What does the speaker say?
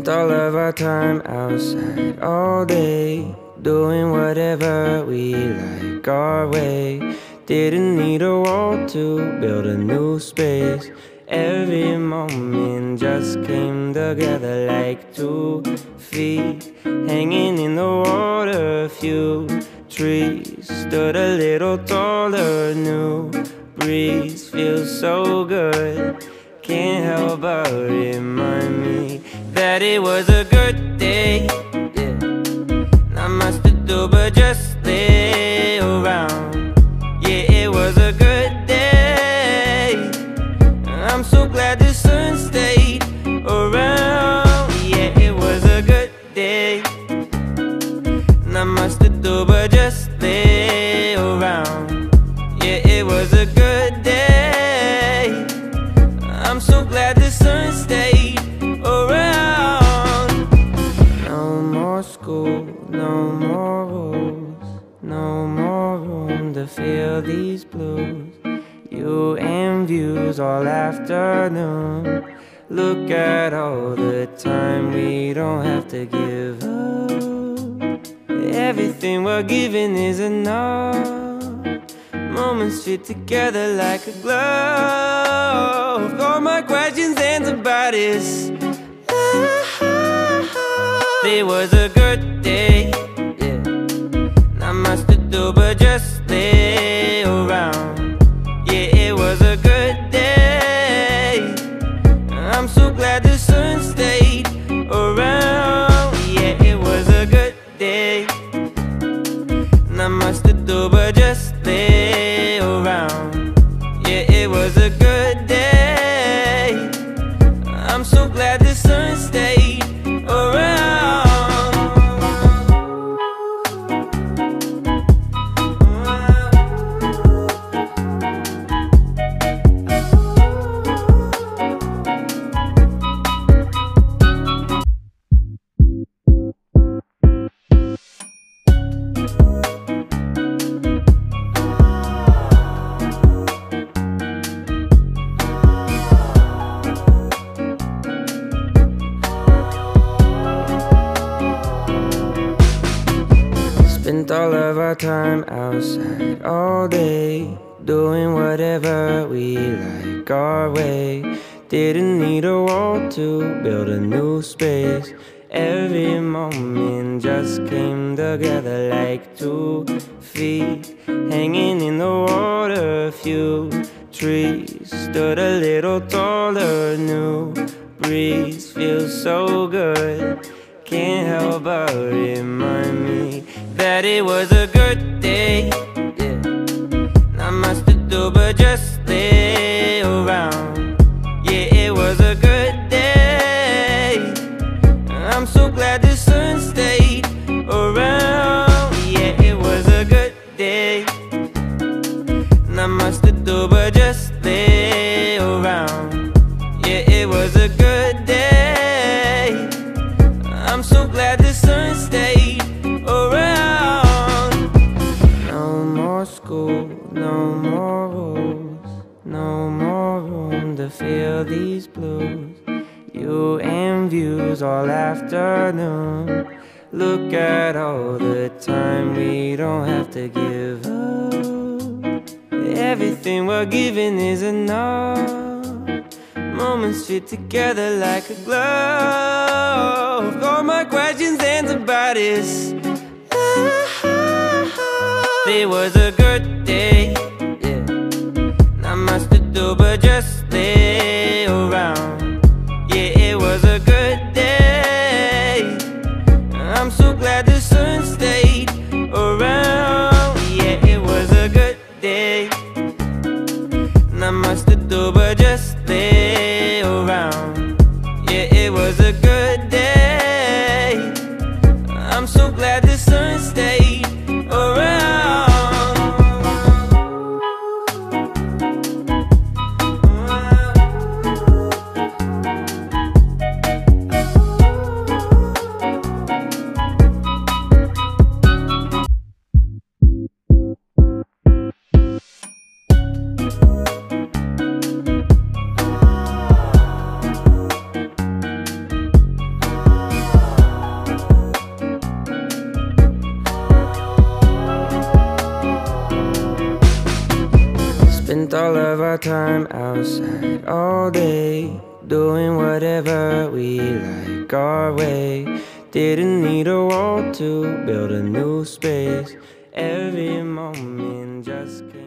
Spent all of our time outside all day, doing whatever we like our way. Didn't need a wall to build a new space. Every moment just came together like 2 feet hanging in the water. A few trees stood a little taller. New breeze feels so good, can't help but remind me that it was a good day. Yeah. Not much to do but just lay around. Yeah, it was a good day. I'm so glad the sun stayed around. Yeah, it was a good day. Not much to do but just lay around. Yeah, it was a good day. I'm so glad the sun stayed around. No more school, no more rules, no more room to feel these blues. You and views all afternoon. Look at all the time we don't have to give up. Everything we're giving is enough. Moments fit together like a glove. All my questions answered by this. It was a good day. Yeah. Not much to do but just lay around. Yeah, it was a good day. I'm so glad the sun stayed around. Yeah, it was a good day. Not much to do but just lay around. Yeah, it was a good day. I'm so glad the sun stayed around. Spent all of our time outside all day, doing whatever we like our way. Didn't need a wall to build a new space. Every moment just came together like 2 feet hanging in the water. A few trees stood a little taller. New breeze feels so good, can't help but remind me that it was a good day. Yeah. Not much to do but just lay around. Yeah, it was a good day. I'm so glad the sun stayed around. Yeah, it was a good day. Not much to do but just lay around. Yeah, it was a good day. I'm so glad the sun stayed around. No more school, no more rules, no more room to feel these blues. You and views all afternoon. Look at all the time we don't have to give up. Everything we're giving is enough. Moments fit together like a glove. All my questions answered by this. It was a good day. Yeah. Not much to do but just lay around. Yeah, it was a good day. I'm so glad the sun stayed around. Yeah, it was a good day. Not much to do but just lay around. Yeah, it was a good day. I'm so glad the sun stayed around. all of our time outside all day, doing whatever we like our way. Didn't need a wall to build a new space. Every moment just came.